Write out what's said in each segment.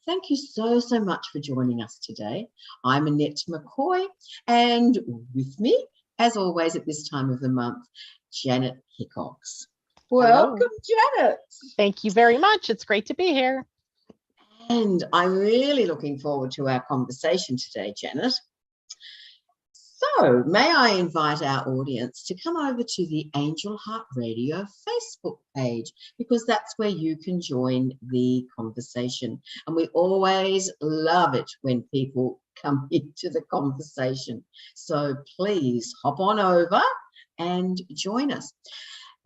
Thank you so much for joining us today. I'm Annette McCoy, and with me, as always at this time of the month, Janet Hickox. Hello. Welcome, Janet. Thank you very much. It's great to be here. And I'm really looking forward to our conversation today, Janet. So, may I invite our audience to come over to the Angel Heart Radio Facebook page, because that's where you can join the conversation. And we always love it when people come into the conversation. So please hop on over and join us.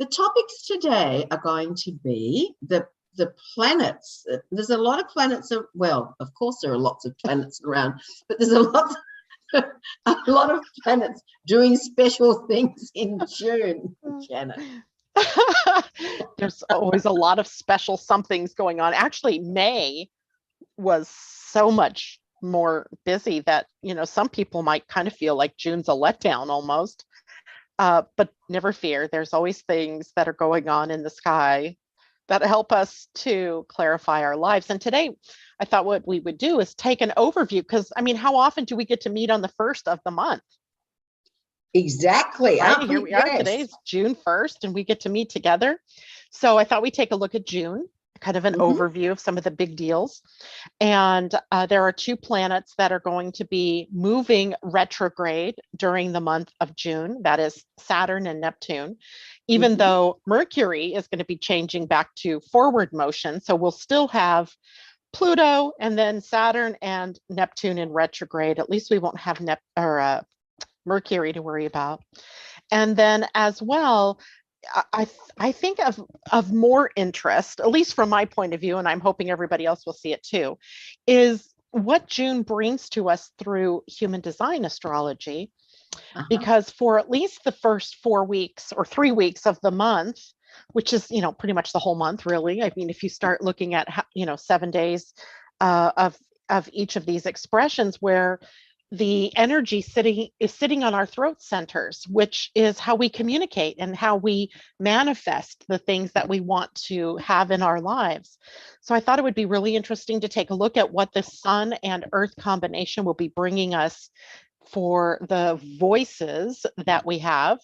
The topics today are going to be the planets. There's a lot of planets. Well, of course, there are lots of planets around, but there's a lot of planets doing special things in June, Janet. There's always a lot of special somethings going on. Actually, May was so much more busy that, some people might kind of feel like June's a letdown almost. But never fear, there's always things that are going on in the sky that help us to clarify our lives. And today, I thought what we would do is take an overview, because how often do we get to meet on the first of the month? Exactly. Right, here we are. Today's June 1st, and we get to meet together. So I thought we'd take a look at June, kind of an overview of some of the big deals. And there are two planets that are going to be moving retrograde during the month of June. That is Saturn and Neptune, even though Mercury is going to be changing back to forward motion. So we'll still have Pluto and then Saturn and Neptune in retrograde. At least we won't have Mercury to worry about. And then as well, I think of more interest, at least from my point of view, and I'm hoping everybody else will see it too, is what June brings to us through human design astrology. Because for at least the first 4 weeks or 3 weeks of the month, which is, pretty much the whole month, really. If you start looking at, 7 days of each of these expressions, where the energy is sitting on our throat centers, which is how we communicate and how we manifest the things that we want to have in our lives. So I thought it would be really interesting to take a look at what the Sun and Earth combination will be bringing us for the voices that we have.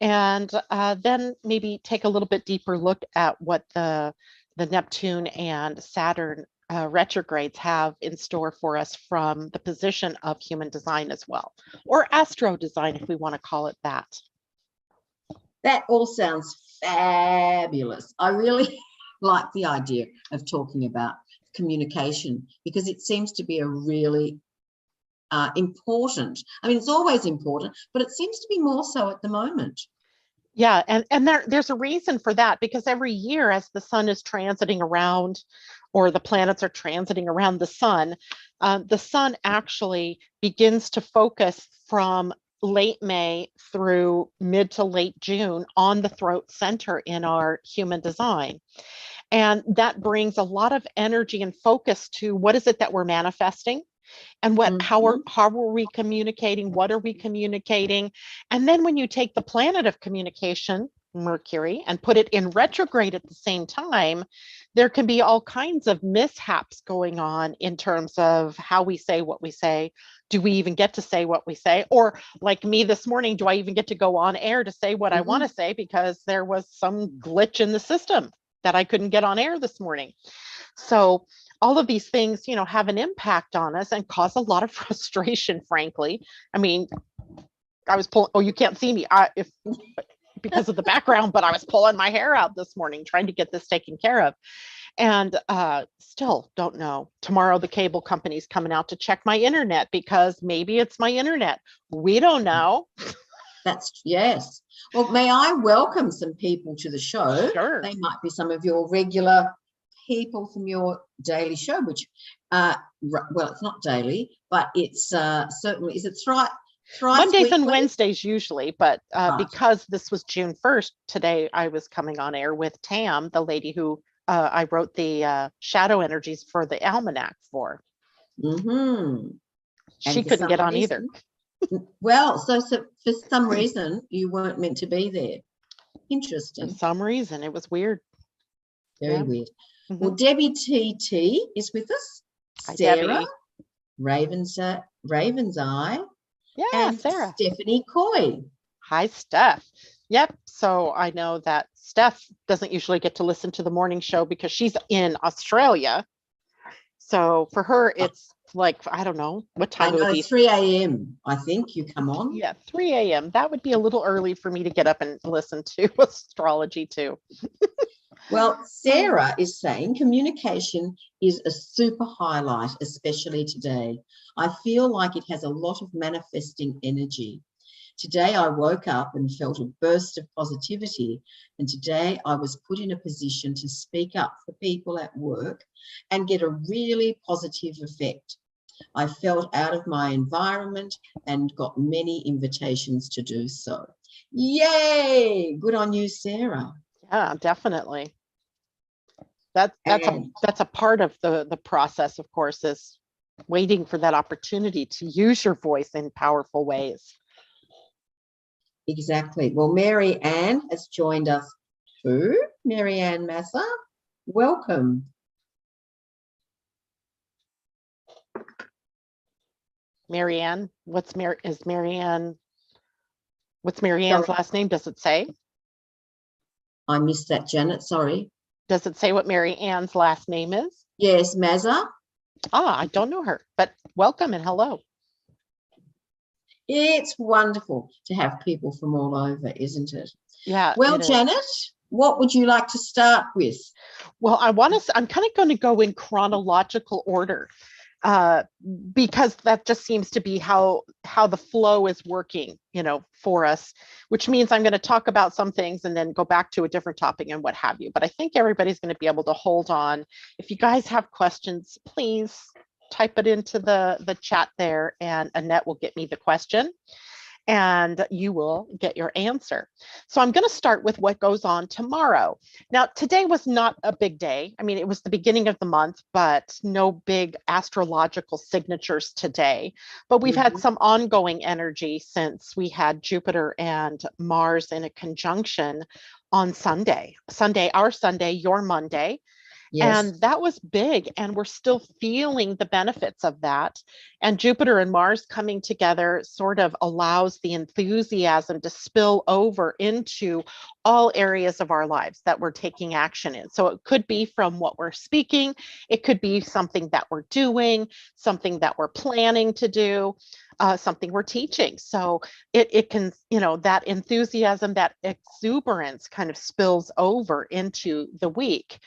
And then maybe take a little bit deeper look at what the Neptune and Saturn retrogrades have in store for us from the position of human design as well, or astro design, if we want to call it that. That all sounds fabulous. I really like the idea of talking about communication, because it seems to be a really important. It's always important, but it seems to be more so at the moment. Yeah, and there's a reason for that, because every year as the sun is transiting around, or the planets are transiting around the sun actually begins to focus from late May through mid to late June on the throat center in our human design. And that brings a lot of energy and focus to what is it that we're manifesting, and how are we communicating? What are we communicating? And then when you take the planet of communication, Mercury, and put it in retrograde at the same time, there can be all kinds of mishaps going on in terms of how we say what we say. Do we even get to say what we say? Or like me this morning, do I even get to go on air to say what I want to say, because there was some glitch in the system that I couldn't get on air this morning? So all of these things, have an impact on us and cause a lot of frustration, frankly. I was pulling, you can't see me because of the background, but I was pulling my hair out this morning trying to get this taken care of. And still don't know. Tomorrow, the cable company's coming out to check my internet, because maybe it's my internet. We don't know. Yes. Well, may I welcome some people to the show? Sure. They might be some of your regular people from your daily show, which, well, it's not daily, but it's certainly, is it thrice Mondays weekly? and Wednesdays usually, but because this was June 1st, today I was coming on air with Tam, the lady who I wrote the shadow energies for the almanac for. She couldn't get on either. Well, so for some reason you weren't meant to be there. Interesting. For some reason, it was weird. Very Yeah. weird. Mhm. Well, Debbie TT is with us. Hi, Sarah, Debbie. Raven's Eye, Yeah, and Sarah. Stephanie Coy. Hi, Steph. Yep. So I know that Steph doesn't usually get to listen to the morning show because she's in Australia. So for her, it's like, I don't know what I time it would know, be. 3 a.m. I think you come on. Yeah, 3 a.m. That would be a little early for me to get up and listen to astrology too. Well, Sarah is saying communication is a super highlight, especially today. I feel like it has a lot of manifesting energy. Today I woke up and felt a burst of positivity, and today I was put in a position to speak up for people at work and get a really positive effect. I felt out of my environment and got many invitations to do so. Yay! Good on you, Sarah. Yeah, definitely. That's a part of the process, of course, is waiting for that opportunity to use your voice in powerful ways. Exactly. Well, Mary Ann has joined us too. Mary Ann Massa, welcome. Marianne, what's Marianne? What's Marianne's last name? Does it say? I missed that, Janet. Sorry. Does it say what Mary Ann's last name is? Yes, Mazza. Ah, I don't know her, but welcome and hello. It's wonderful to have people from all over, isn't it? Yeah. Well, Janet, what would you like to start with? Well, I'm kind of going to go in chronological order. Because that just seems to be how the flow is working, for us, which means I'm going to talk about some things and then go back to a different topic and what have you. But I think everybody's going to be able to hold on. If you guys have questions, please type it into the chat there, and Annette will get me the question and you will get your answer. So I'm going to start with what goes on tomorrow. Now, today was not a big day. I mean, it was the beginning of the month, but no big astrological signatures today. But we've had some ongoing energy since we had Jupiter and Mars in a conjunction on Sunday, our Sunday, your Monday. Yes. And that was big. And we're still feeling the benefits of that. And Jupiter and Mars coming together sort of allows the enthusiasm to spill over into all areas of our lives that we're taking action in. So it could be from what we're speaking, it could be something that we're doing, something that we're planning to do. Something we're teaching. So it can, that enthusiasm, that exuberance kind of spills over into the week.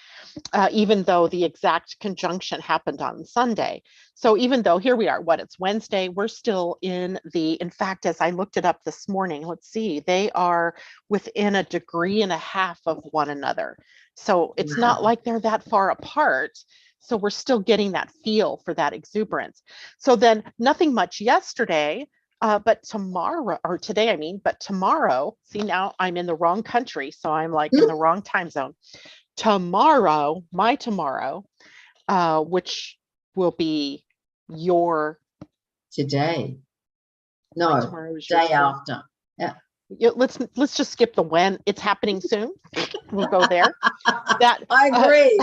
Even though the exact conjunction happened on Sunday. So even though here we are, it's Wednesday, we're still in fact, as I looked it up this morning, let's see, they are within 1.5 degrees of one another. So it's not like they're that far apart. So we're still getting that feel for that exuberance. So then nothing much yesterday, but tomorrow, or today, but tomorrow, see, now I'm in the wrong country. So I'm like in the wrong time zone. Tomorrow, my tomorrow, which will be your today. No, day after. Yeah. Let's just skip the when. It's happening soon. We'll go there. That I agree.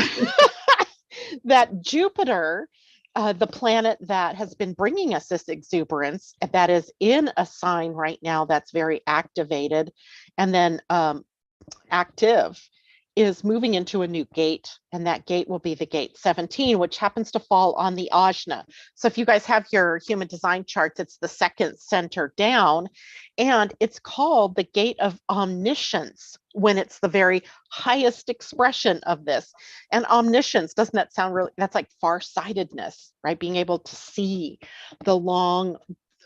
That Jupiter, the planet that has been bringing us this exuberance, that is in a sign right now that's very activated, and then active, is moving into a new gate, and that gate will be the gate 17, which happens to fall on the Ajna. So if you guys have your human design charts, it's the second center down, and it's called the gate of omniscience when it's the very highest expression of this. And omniscience, doesn't that sound really, that's like farsightedness, right? Being able to see the long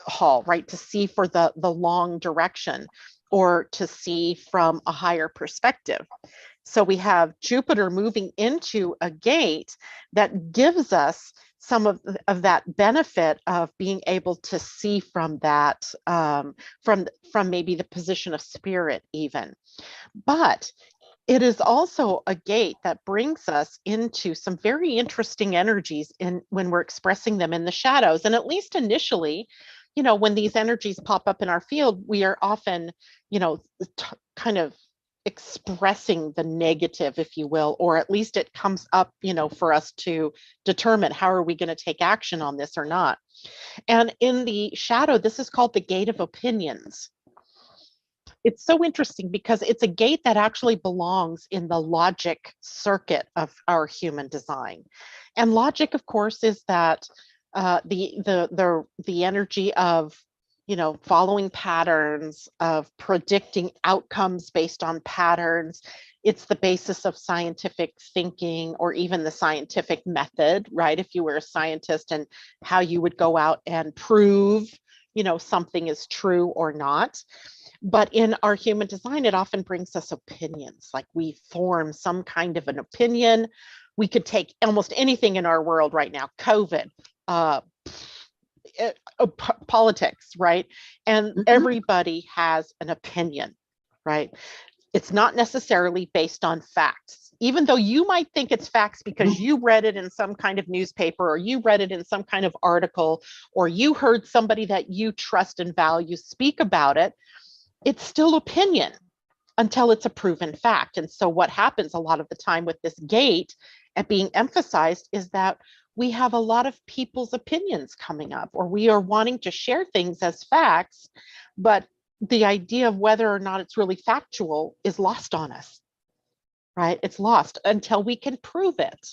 haul, right? To see for the long direction, or to see from a higher perspective. So we have Jupiter moving into a gate that gives us some of that benefit of being able to see from that, from maybe the position of spirit even. But it is also a gate that brings us into some very interesting energies when we're expressing them in the shadows. And at least initially, when these energies pop up in our field, we are often, kind of expressing the negative, if you will, or at least it comes up, for us to determine how are we going to take action on this or not. And in the shadow, this is called the gate of opinions. It's so interesting because it's a gate that actually belongs in the logic circuit of our human design. And logic, of course, is that the energy of following patterns, of predicting outcomes based on patterns. It's the basis of scientific thinking, or even the scientific method, right? If you were a scientist, and how you would go out and prove, something is true or not. But in our human design, it often brings us opinions. Like, we form some kind of an opinion. We could take almost anything in our world right now, COVID, politics, right? And everybody has an opinion, right? It's not necessarily based on facts, even though you might think it's facts because you read it in some kind of newspaper, or you read it in some kind of article, or you heard somebody that you trust and value speak about it. It's still opinion until it's a proven fact. And so what happens a lot of the time with this gate and being emphasized is that we have a lot of people's opinions coming up, or we are wanting to share things as facts, but the idea of whether or not it's really factual is lost on us, right? It's lost until we can prove it.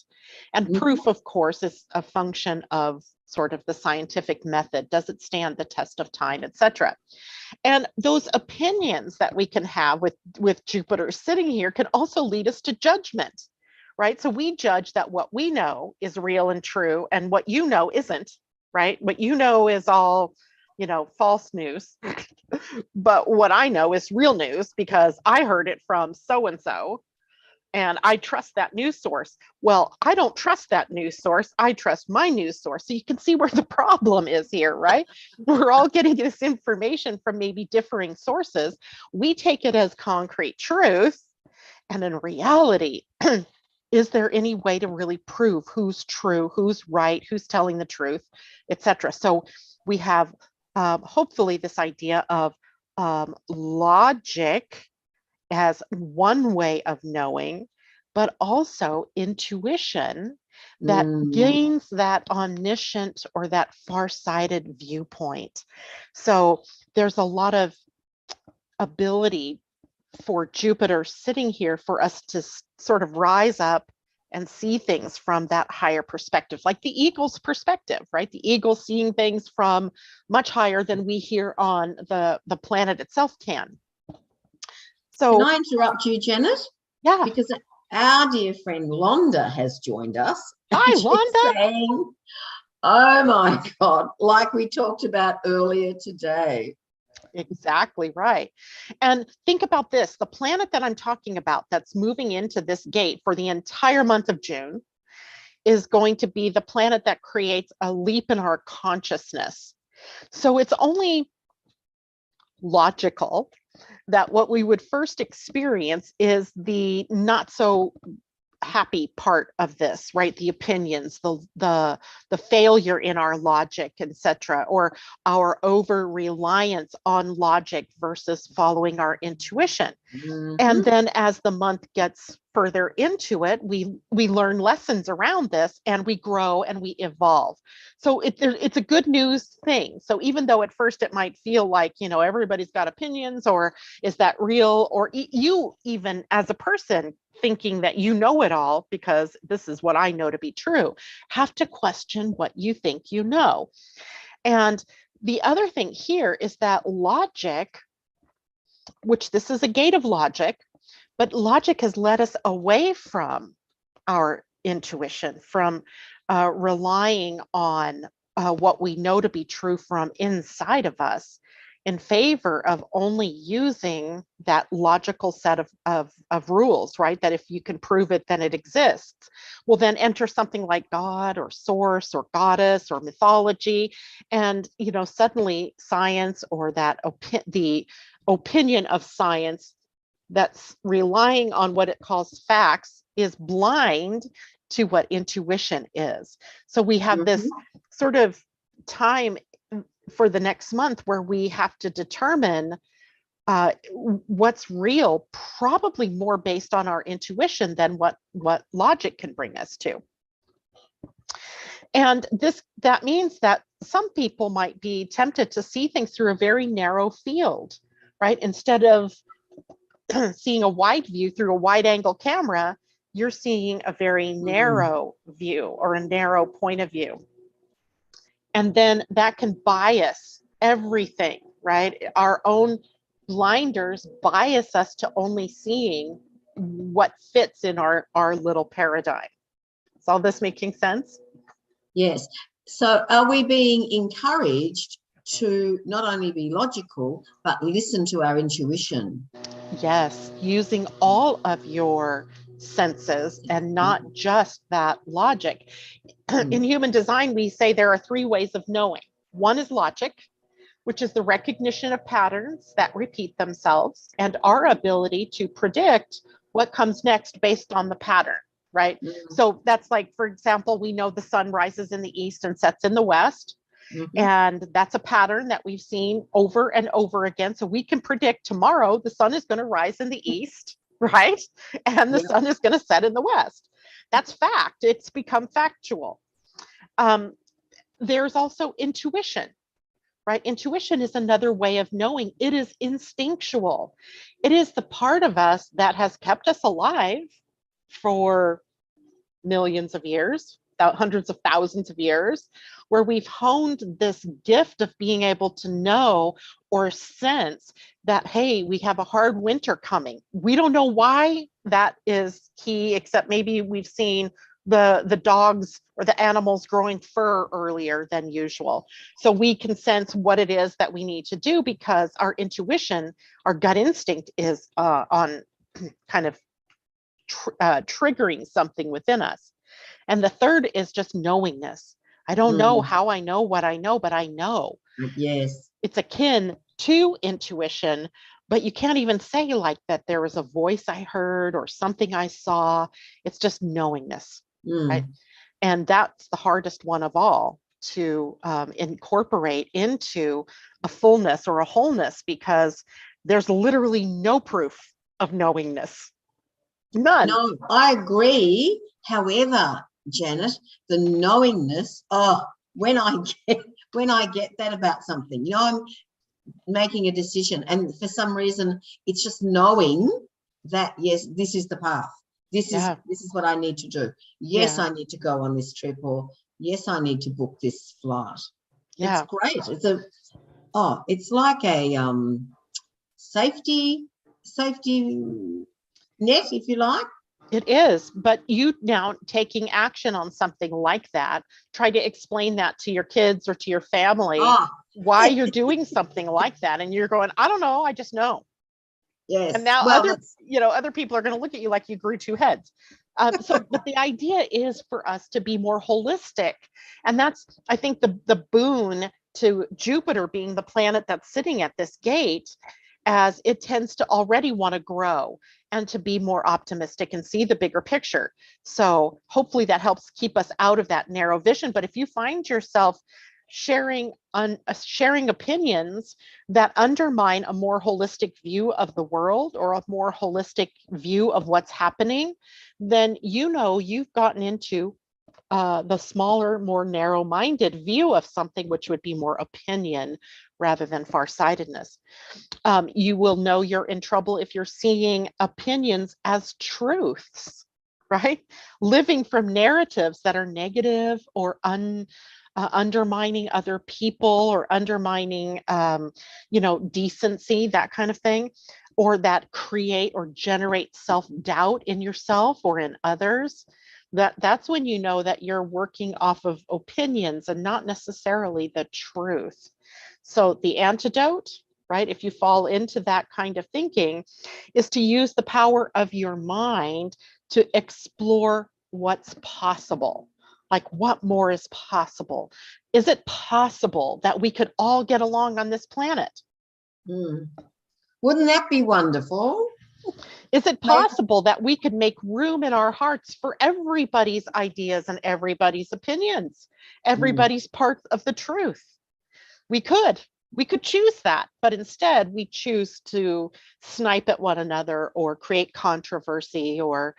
And proof, of course, is a function of sort of the scientific method. Does it stand the test of time, etc.? And those opinions that we can have with Jupiter sitting here can also lead us to judgment, right? So we judge that what we know is real and true, and what you know isn't, right? What you know is all, false news. But what I know is real news because I heard it from so-and-so, and I trust that news source. Well, I don't trust that news source. I trust my news source. So you can see where the problem is here, right? We're all getting this information from maybe differing sources. We take it as concrete truth. And in reality, is there any way to really prove who's true, who's right, who's telling the truth, etc.? So we have hopefully this idea of logic as one way of knowing, but also intuition that gains that omniscient or that far-sighted viewpoint. So there's a lot of ability for Jupiter sitting here for us to sort of rise up and see things from that higher perspective, like the eagle's perspective, right? The eagle seeing things from much higher than we here on the planet itself can. So, can I interrupt you, Janet? Yeah. Because our dear friend Londa has joined us. Hi, Londa. Saying, oh my God, like we talked about earlier today. Exactly right. And think about this, the planet that I'm talking about that's moving into this gate for the entire month of June is going to be the planet that creates a leap in our consciousness. So it's only logical that what we would first experience is the not so happy part of this, right? The opinions, the failure in our logic, etc., or our over reliance on logic versus following our intuition. And then as the month gets further into it, we learn lessons around this, and we grow and we evolve. So it's a good news thing. So even though at first it might feel like, everybody's got opinions, or is that real, or you even as a person thinking that you know it all because this is what I know to be true, have to question what you think you know. And the other thing here is that logic, which this is a gate of logic, but logic has led us away from our intuition, from relying on what we know to be true from inside of us, in favor of only using that logical set of rules, right? That if you can prove it, then it exists. Well, then enter something like God or source or goddess or mythology. And, suddenly science, or the opinion of science that's relying on what it calls facts, is blind to what intuition is. So we have this sort of time for the next month where we have to determine what's real, probably more based on our intuition than what logic can bring us to. And that means that some people might be tempted to see things through a very narrow field, right? Instead of seeing a wide view through a wide angle camera, you're seeing a very narrow view or a narrow point of view. And then that can bias everything, right? Our own blinders bias us to only seeing what fits in our little paradigm. Is all this making sense? Yes. So are we being encouraged to not only be logical, but listen to our intuition? Yes, using all of your senses and not just that logic. In human design, we say there are 3 ways of knowing. One is logic, which is the recognition of patterns that repeat themselves and our ability to predict what comes next based on the pattern, right? So that's like, for example, we know the sun rises in the east and sets in the west. And that's a pattern that we've seen over and over again. So we can predict tomorrow the sun is going to rise in the east, right? And the sun is going to set in the west. That's fact. It's become factual. There's also intuition, right? Intuition is another way of knowing. It is instinctual. It is the part of us that has kept us alive for millions of years, hundreds of thousands of years, where we've honed this gift of being able to know or sense that, hey, we have a hard winter coming. We don't know why that is key, except maybe we've seen the dogs or the animals growing fur earlier than usual. So we can sense what it is that we need to do because our intuition, our gut instinct is on kind of triggering something within us. And the third is just knowingness. I don't know how I know what I know, but I know. Yes. It's akin to intuition, but you can't even say like that there was a voice I heard or something I saw. It's just knowingness, right? And that's the hardest one of all to incorporate into a fullness or a wholeness, because there's literally no proof of knowingness. None. No, I agree. However, Janet, the knowingness, when I get that about something, I'm making a decision, and for some reason it's just knowing that, yes, this is the path. This is what I need to do. Yes, I need to go on this trip, or yes, I need to book this flight. It's great. It's like a safety net, if you like. It is, but you now taking action on something like that, try to explain that to your kids or to your family, why you're doing something like that. And you're going, I don't know, I just know. Yes. And now other people are going to look at you like you grew 2 heads. But the idea is for us to be more holistic. And that's, I think, the boon to Jupiter being the planet that's sitting at this gate, as it tends to already want to grow and to be more optimistic and see the bigger picture. So hopefully that helps keep us out of that narrow vision. But if you find yourself sharing opinions that undermine a more holistic view of the world or a more holistic view of what's happening, then you've gotten into the smaller, more narrow-minded view of something, which would be more opinion rather than farsightedness. You will know you're in trouble if you're seeing opinions as truths, right? Living from narratives that are negative or undermining other people or undermining, decency, that kind of thing, or that create or generate self-doubt in yourself or in others. That's when you know that you're working off of opinions and not necessarily the truth. So the antidote, right, if you fall into that kind of thinking, is to use the power of your mind to explore what's possible. Like, what more is possible? Is it possible that we could all get along on this planet? Wouldn't that be wonderful? Is it possible that we could make room in our hearts for everybody's ideas and everybody's opinions, everybody's part of the truth? We could. We could choose that, but instead we choose to snipe at one another or create controversy or,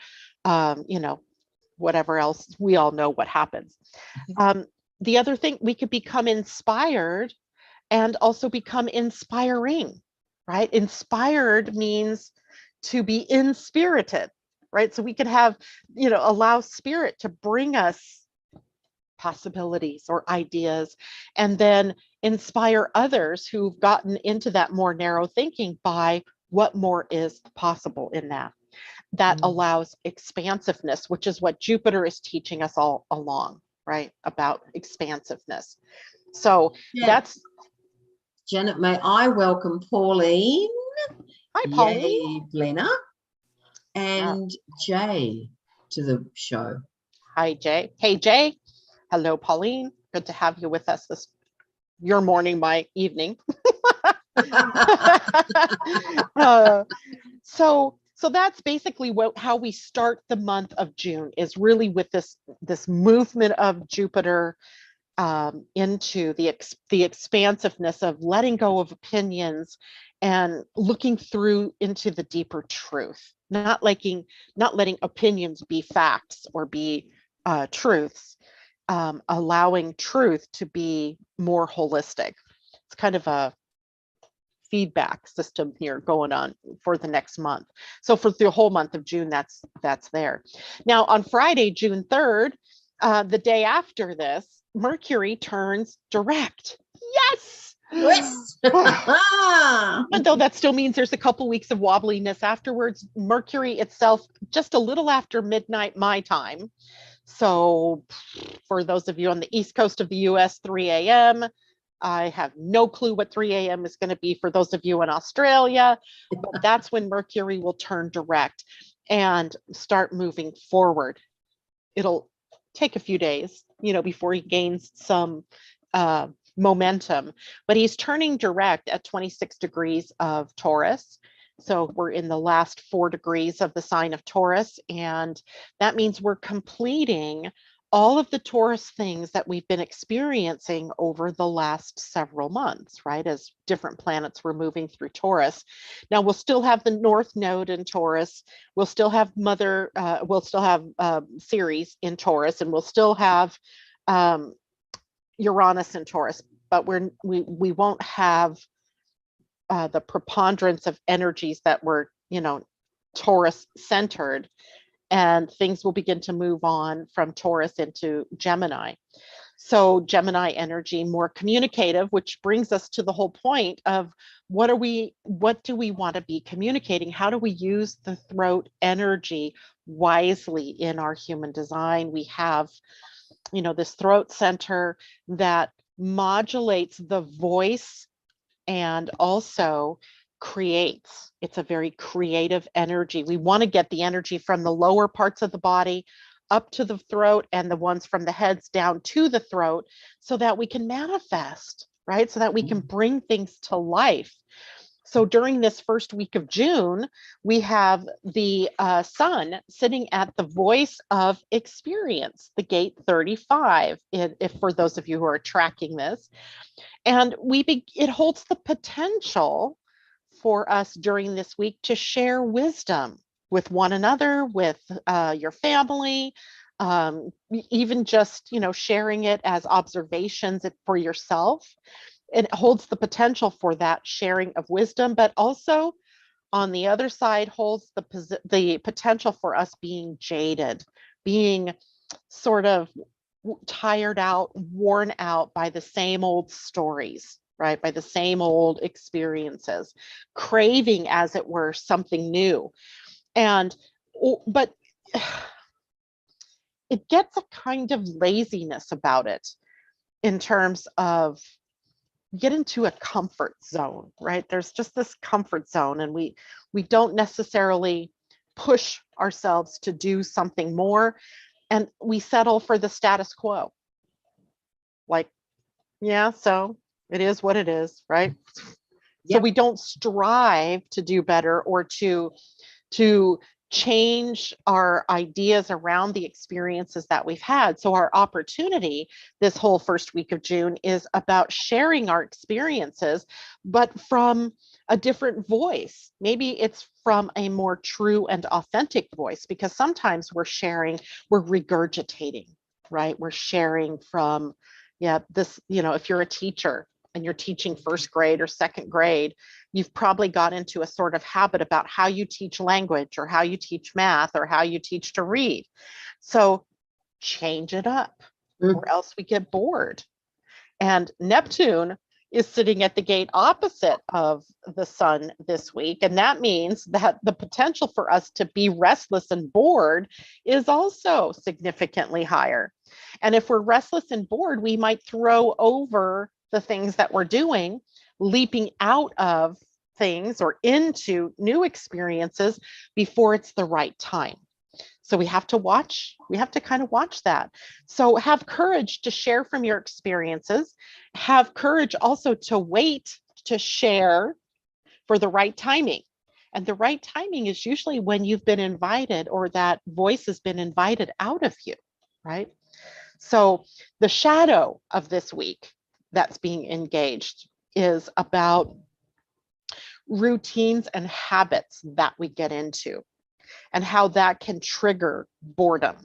whatever else. We all know what happens. The other thing, we could become inspired and also become inspiring, right? Inspired means to be inspirited, right? So we could have, allow spirit to bring us possibilities or ideas, and then inspire others who've gotten into that more narrow thinking by what more is possible in that. That allows expansiveness, which is what Jupiter is teaching us all along, right? About expansiveness. So that's Janet, may I welcome Pauline? Hi, Pauline. Yay, Glenna. And Jay to the show. Hi, Jay. Hey, Jay. Hello, Pauline. Good to have you with us your morning, my evening. So that's basically how we start the month of June, is really with this movement of Jupiter into the expansiveness of letting go of opinions and looking through into the deeper truth, not letting opinions be facts or be truths, allowing truth to be more holistic. It's kind of a feedback system here going on for the next month. So for the whole month of June, that's there. Now on Friday, June 3rd, the day after this, Mercury turns direct. Yes. Yes. And though that still means there's a couple weeks of wobbliness afterwards, Mercury itself just a little after midnight my time. So for those of you on the East Coast of the US, 3 a.m. I have no clue what 3 a.m. is going to be for those of you in Australia, but that's when Mercury will turn direct and start moving forward. It'll take a few days, before he gains some momentum, but he's turning direct at 26 degrees of Taurus. So we're in the last 4 degrees of the sign of Taurus, and that means we're completing all of the Taurus things that we've been experiencing over the last several months, right? As different planets were moving through Taurus. Now we'll still have the North Node in Taurus. We'll still have Ceres in Taurus, and we'll still have Uranus in Taurus, but we won't have the preponderance of energies that were, Taurus centered. And things will begin to move on from Taurus into Gemini. So Gemini energy, more communicative, which brings us to the whole point of what do we want to be communicating? How do we use the throat energy wisely in our human design? We have, this throat center that modulates the voice and also creates. It's a very creative energy. We want to get the energy from the lower parts of the body up to the throat, and the ones from the heads down to the throat, so that we can manifest, right? So that we can bring things to life. So during this first week of June, we have the sun sitting at the voice of experience, the gate 35, if for those of you who are tracking this. And it holds the potential for us during this week to share wisdom with one another, with your family, even just, sharing it as observations for yourself. It holds the potential for that sharing of wisdom, but also on the other side holds the potential for us being jaded, being sort of tired out, worn out by the same old stories, right? By the same old experiences, craving, as it were, something new. But it gets a kind of laziness about it, in terms of get into a comfort zone, right? There's just this comfort zone, and we don't necessarily push ourselves to do something more, and we settle for the status quo. Like, yeah, so it is what it is, right? Yep. So we don't strive to do better or to change our ideas around the experiences that we've had. So our opportunity this whole first week of June is about sharing our experiences, but from a different voice. Maybe it's from a more true and authentic voice, because sometimes we're regurgitating, right? We're sharing from, yeah, this, if you're a teacher and you're teaching first grade or second grade, you've probably got into a sort of habit about how you teach language or how you teach math or how you teach to read. So change it up, or else we get bored. And Neptune is sitting at the gate opposite of the sun this week. And that means that the potential for us to be restless and bored is also significantly higher. And if we're restless and bored, we might throw over the things that we're doing, leaping out of things or into new experiences before it's the right time. So we have to kind of watch that. So have courage to share from your experiences. Have courage also to wait to share for the right timing. And the right timing is usually when you've been invited, or that voice has been invited out of you, right? So the shadow of this week that's being engaged is about routines and habits that we get into, and how that can trigger boredom,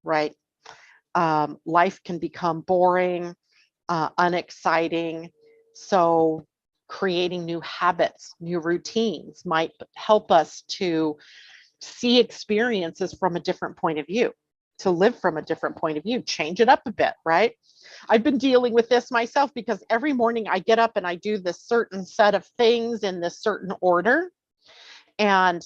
right? Life can become boring, unexciting. So creating new habits, new routines might help us to see experiences from a different point of view, to live from a different point of view, change it up a bit, right? I've been dealing with this myself, because every morning I get up and I do this certain set of things in this certain order. And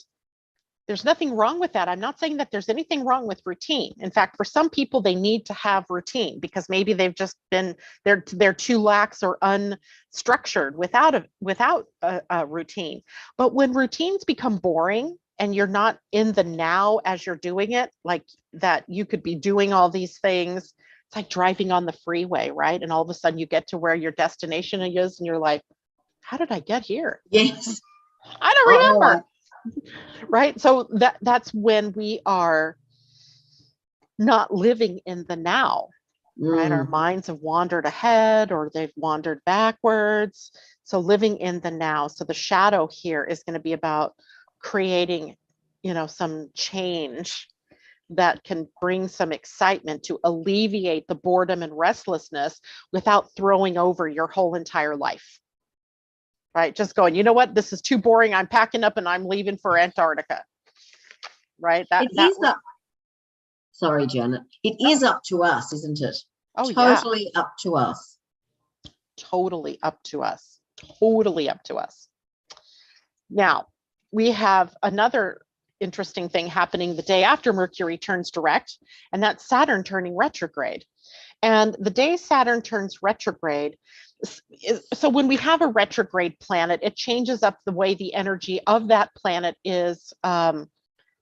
there's nothing wrong with that. I'm not saying that there's anything wrong with routine. In fact, for some people, they need to have routine because maybe they've just been, they're too lax or unstructured without a routine. But when routines become boring and you're not in the now as you're doing it, like that you could be doing all these things, it's like driving on the freeway, right? And all of a sudden you get to where your destination is and you're like, how did I get here? Yes. I don't remember. Right? So that's when we are not living in the now, right? Our minds have wandered ahead or they've wandered backwards. So living in the now. So the shadow here is going to be about creating, some change that can bring some excitement to alleviate the boredom and restlessness without throwing over your whole entire life. Right? Just going, you know what? This is too boring. I'm packing up and I'm leaving for Antarctica. Right? Sorry, Janet. It is up to us, isn't it? Oh, totally up to us. Totally up to us. Totally up to us. Now, we have another interesting thing happening the day after Mercury turns direct, and that's Saturn turning retrograde. And the day Saturn turns retrograde, so when we have a retrograde planet, it changes up the way the energy of that planet is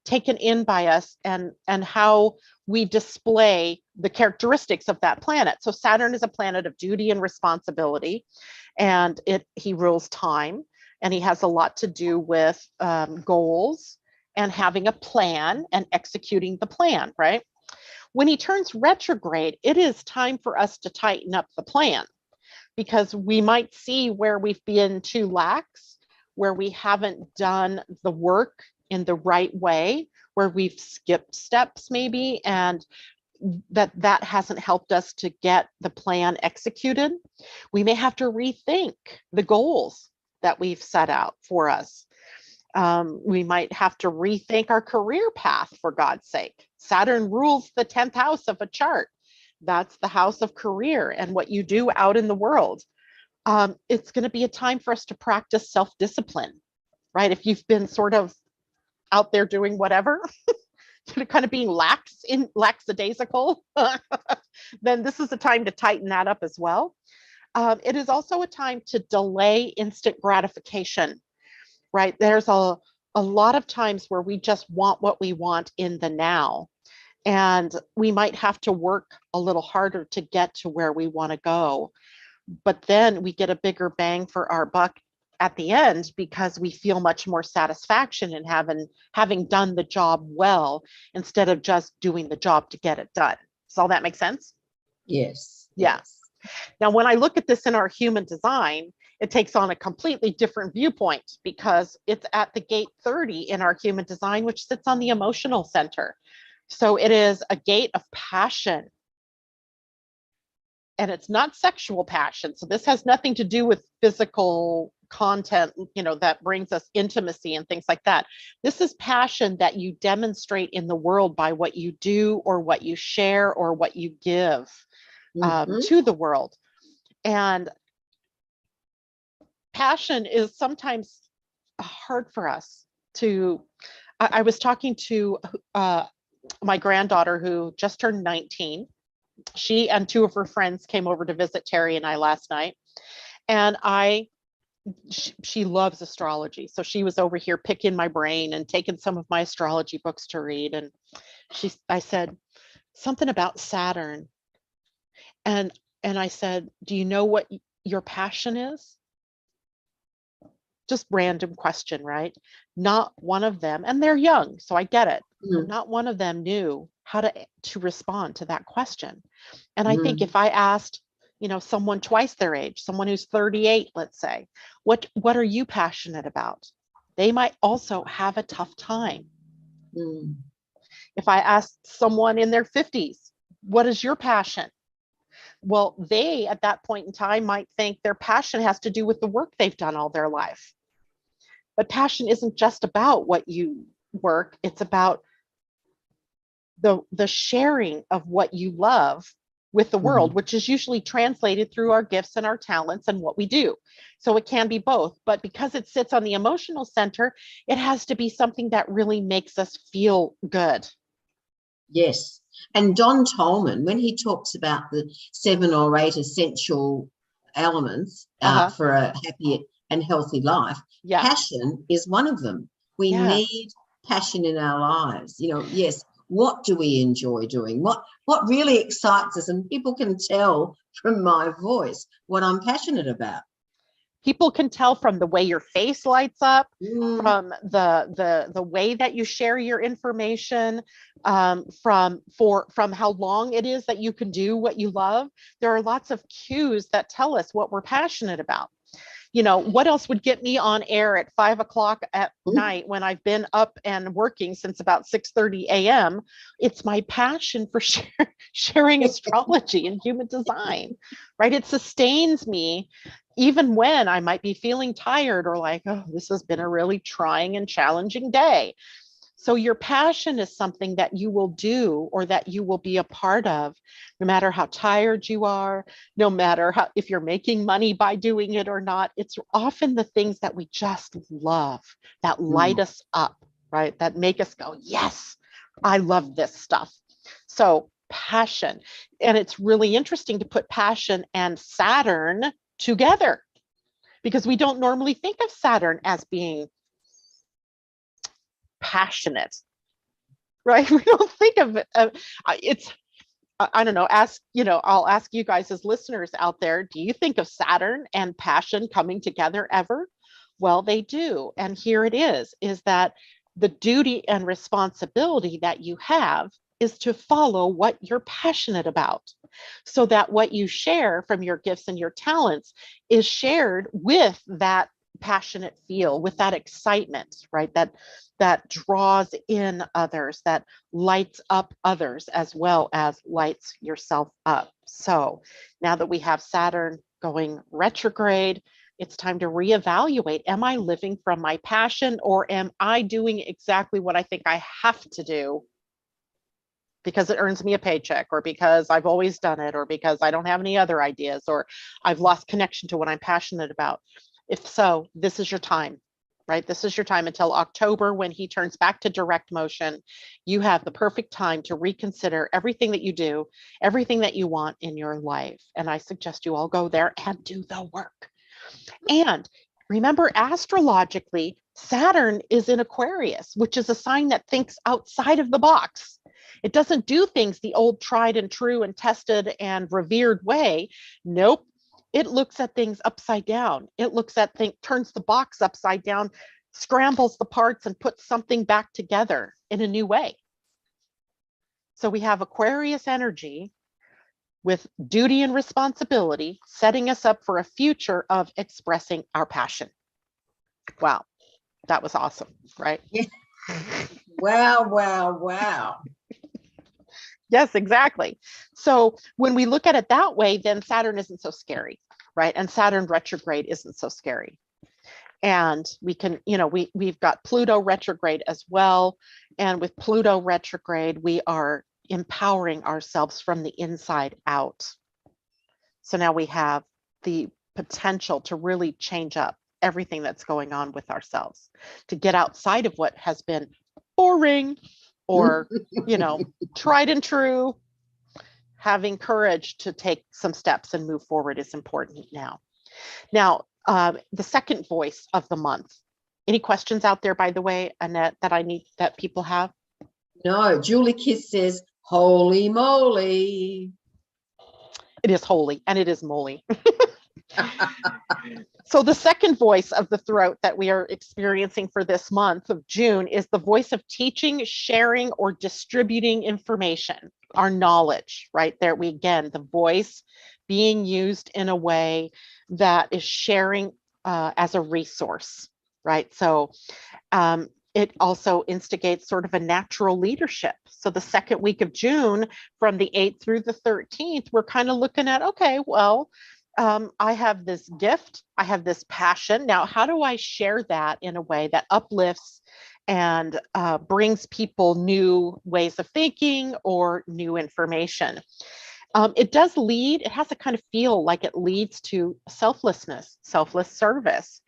taken in by us, and how we display the characteristics of that planet. So Saturn is a planet of duty and responsibility, and he rules time, and he has a lot to do with goals and having a plan and executing the plan, right? When he turns retrograde, it is time for us to tighten up the plan, because we might see where we've been too lax, where we haven't done the work in the right way, where we've skipped steps maybe, and that hasn't helped us to get the plan executed. We may have to rethink the goals that we've set out for us. We might have to rethink our career path, for God's sake. Saturn rules the 10th house of a chart. That's the house of career and what you do out in the world. It's going to be a time for us to practice self-discipline, right? If you've been sort of out there doing whatever, kind of being lackadaisical, then this is a time to tighten that up as well. It is also a time to delay instant gratification, right? There's a lot of times where we just want what we want in the now, and we might have to work a little harder to get to where we want to go. But then we get a bigger bang for our buck at the end because we feel much more satisfaction in having done the job well instead of just doing the job to get it done. Does all that make sense? Yes. Yeah. Yes. Now, when I look at this in our human design, it takes on a completely different viewpoint because it's at the gate 30 in our human design, which sits on the emotional center. So it is a gate of passion. And it's not sexual passion. So this has nothing to do with physical content, that brings us intimacy and things like that. This is passion that you demonstrate in the world by what you do or what you share or what you give to the world. And passion is sometimes hard for us to, I was talking to my granddaughter who just turned 19. She and two of her friends came over to visit Terry and I last night. And she loves astrology. So she was over here picking my brain and taking some of my astrology books to read. And I said something about Saturn. And I said, do you know what your passion is? Just random question, right? Not one of them, and they're young, so I get it. Not one of them knew how to respond to that question. And I think if I asked, someone twice their age, someone who's 38, let's say, what are you passionate about? They might also have a tough time. If I asked someone in their 50s, what is your passion? Well, they at that point in time might think their passion has to do with the work they've done all their life. But passion isn't just about what you work, it's about the sharing of what you love with the world, which is usually translated through our gifts and our talents and what we do. So it can be both, but because it sits on the emotional center, it has to be something that really makes us feel good. Yes. And Don Tolman, when he talks about the 7 or 8 essential elements for a happy and healthy life, passion is one of them. We need passion in our lives. Yes, what do we enjoy doing? What really excites us? And people can tell from my voice what I'm passionate about. People can tell from the way your face lights up, from the way that you share your information, from how long it is that you can do what you love. There are lots of cues that tell us what we're passionate about. What else would get me on air at 5 o'clock at night when I've been up and working since about 6:30 a.m.? It's my passion for sharing astrology and human design, right? It sustains me even when I might be feeling tired or like, oh, this has been a really trying and challenging day. So your passion is something that you will do or that you will be a part of, no matter how tired you are, no matter if you're making money by doing it or not. It's often the things that we just love that light us up, right? That make us go, yes, I love this stuff. So passion. And it's really interesting to put passion and Saturn together because we don't normally think of Saturn as being passionate, right? We don't think of it. I don't know, I'll ask you guys as listeners out there, do you think of Saturn and passion coming together ever? Well, they do. And here it is that the duty and responsibility that you have is to follow what you're passionate about, so that what you share from your gifts and your talents is shared with that passionate feel, with that excitement, right? That draws in others, that lights up others, as well as lights yourself up. So now that we have Saturn going retrograde, it's time to reevaluate. Am I living from my passion, or am I doing exactly what I think I have to do because it earns me a paycheck, or because I've always done it, or because I don't have any other ideas, or I've lost connection to what I'm passionate about? If so, this is your time, right? This is your time until October, when he turns back to direct motion. You have the perfect time to reconsider everything that you do, everything that you want in your life. And I suggest you all go there and do the work. And remember, astrologically, Saturn is in Aquarius, which is a sign that thinks outside of the box. It doesn't do things the old tried and true and tested and revered way. Nope. It looks at things upside down. It looks at things, turns the box upside down, scrambles the parts and puts something back together in a new way. So we have Aquarius energy with duty and responsibility, setting us up for a future of expressing our passion. Wow, that was awesome, right? Yeah. Wow, wow, wow. Yes, exactly. So when we look at it that way, then Saturn isn't so scary, right? And Saturn retrograde isn't so scary. And we can, we've got Pluto retrograde as well. And with Pluto retrograde, we are empowering ourselves from the inside out. So now we have the potential to really change up everything that's going on with ourselves, to get outside of what has been boring or, tried and true. Having courage to take some steps and move forward is important now. Now, the second voice of the month. Any questions out there, by the way, Annette, that people have? No, Julie Kiss says, holy moly. It is holy and it is moly. So the second voice of the throat that we are experiencing for this month of June is the voice of teaching, sharing, or distributing information, our knowledge, right? There we, again, the voice being used in a way that is sharing as a resource, right? So it also instigates sort of a natural leadership. So the second week of June, from the 8th through the 13th, we're kind of looking at, okay, well, I have this gift, I have this passion. Now, how do I share that in a way that uplifts and brings people new ways of thinking or new information? It does lead, it has a kind of feel like it leads to selflessness, selfless service,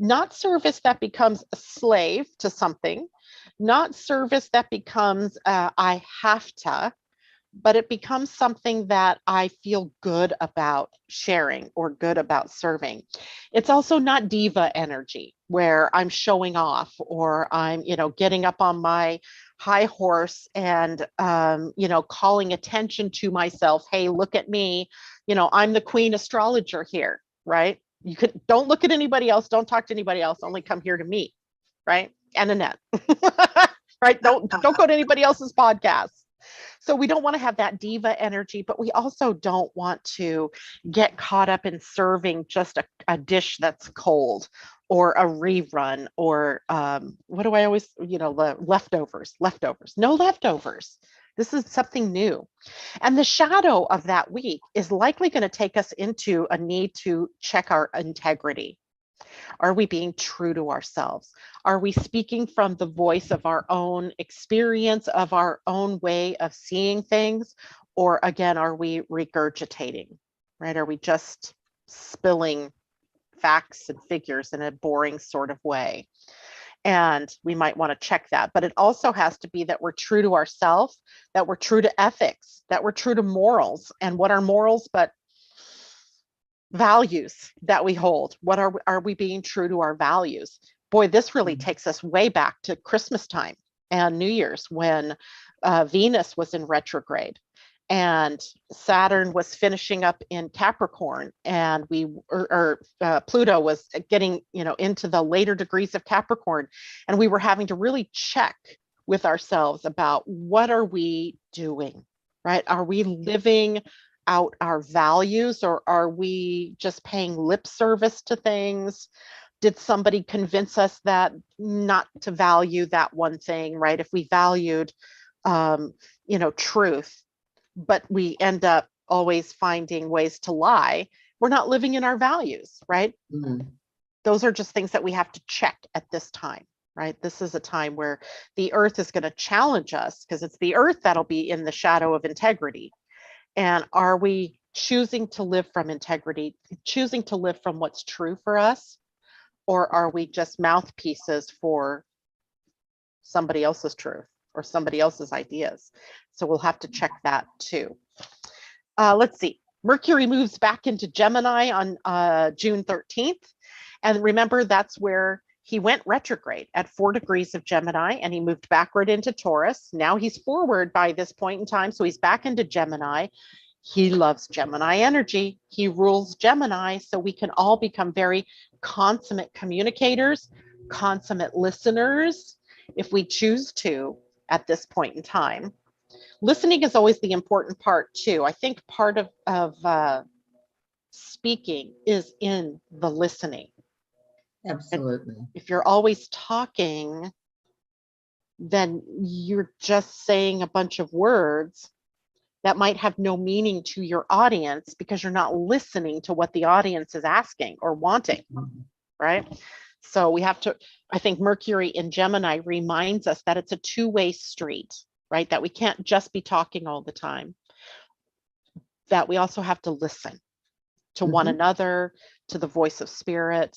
not service that becomes a slave to something, not service that becomes I have to, but it becomes something that I feel good about sharing or good about serving. It's also not diva energy where I'm showing off or I'm, getting up on my high horse and, calling attention to myself. Hey, look at me. I'm the queen astrologer here, right? Don't look at anybody else. Don't talk to anybody else. Only come here to me, right? And Annette, right? Don't go to anybody else's podcast. So we don't want to have that diva energy, but we also don't want to get caught up in serving just a dish that's cold or a rerun or what do I always, the leftovers, no leftovers. This is something new. And the shadow of that week is likely going to take us into a need to check our integrity. Are we being true to ourselves? Are we speaking from the voice of our own experience, of our own way of seeing things? Or again, are we regurgitating, right? Are we just spilling facts and figures in a boring sort of way? And we might want to check that. But it also has to be that we're true to ourselves, that we're true to ethics, that we're true to morals. And what are morals but values that we hold? What are we being true to our values? Boy, this really takes us way back to Christmas time and New Year's when Venus was in retrograde and Saturn was finishing up in Capricorn, and Pluto was getting into the later degrees of Capricorn, and we were having to really check with ourselves about what are we doing, right? Are we living out our values, or are we just paying lip service to things? Did somebody convince us that not to value that one thing, right? If we valued, truth, but we end up always finding ways to lie, we're not living in our values, right? Mm-hmm. Those are just things that we have to check at this time, right? This is a time where the earth is going to challenge us because it's the earth that'll be in the shadow of integrity. And are we choosing to live from integrity, choosing to live from what's true for us? Or are we just mouthpieces for somebody else's truth or somebody else's ideas? So we'll have to check that too. Let's see. Mercury moves back into Gemini on June 13th. And remember, that's where he went retrograde at 4 degrees of Gemini, and he moved backward into Taurus. Now he's forward by this point in time. So he's back into Gemini. He loves Gemini energy. He rules Gemini. So we can all become very consummate communicators, consummate listeners, if we choose to at this point in time. Listening is always the important part too. I think part of speaking is in the listening. Absolutely. And if you're always talking, then you're just saying a bunch of words that might have no meaning to your audience because you're not listening to what the audience is asking or wanting, right? So we have to, I think Mercury in Gemini reminds us that it's a two-way street, right? That we can't just be talking all the time, that we also have to listen to one another, to the voice of spirit,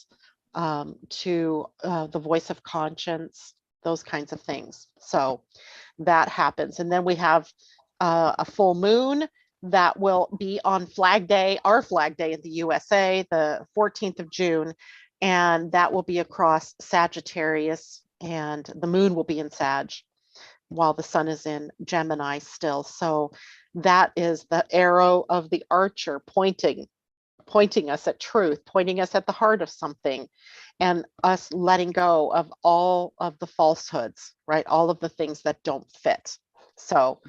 to the voice of conscience, those kinds of things. So that happens. And then we have a full moon that will be on Flag Day, our Flag Day in the USA, the 14th of June. And that will be across Sagittarius, and the moon will be in Sag while the sun is in Gemini still. So that is the arrow of the archer pointing us at truth, pointing us at the heart of something, and us letting go of all of the falsehoods, right? All of the things that don't fit. So,